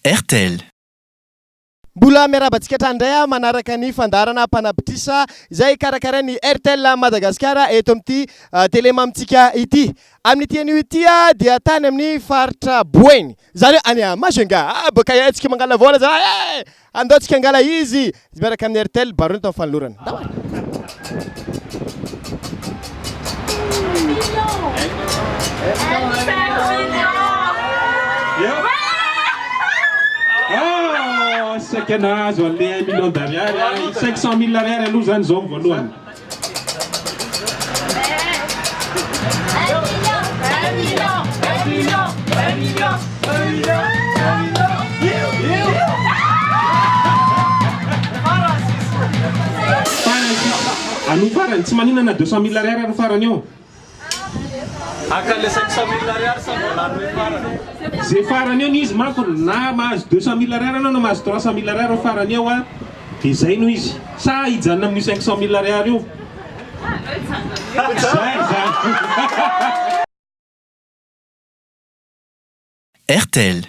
RTL. Mbola miarabantsika hatrandray manaraka ny fandarana mpanapitrisa izay karakara ny RTL Madagasikara eto amin'ity télémamitsika ity. Amin'ity anio ity dia tany amin'ny faritra Boeny. Zany hoe any Majunga. Baka antsika mangala vola zany. Andao tsika angala izy. Miaraka amin'ny RTL barony tao fanolorana. Saika nahazo an'le 1 million d'ariary, 500 000 ariary aloha zany zao voalohany. Anu farany tsy maninana 200 000 ariary anu farany eo. Akale 500 000 ariary sa volano farany. Zay farany eo ny izy manko na mahazo 200 000 ariary anao na mahazo 300 000 ariary farany eo dia zay no izy. Sa hijanona amin'ny 500 000 ariary io. RTL.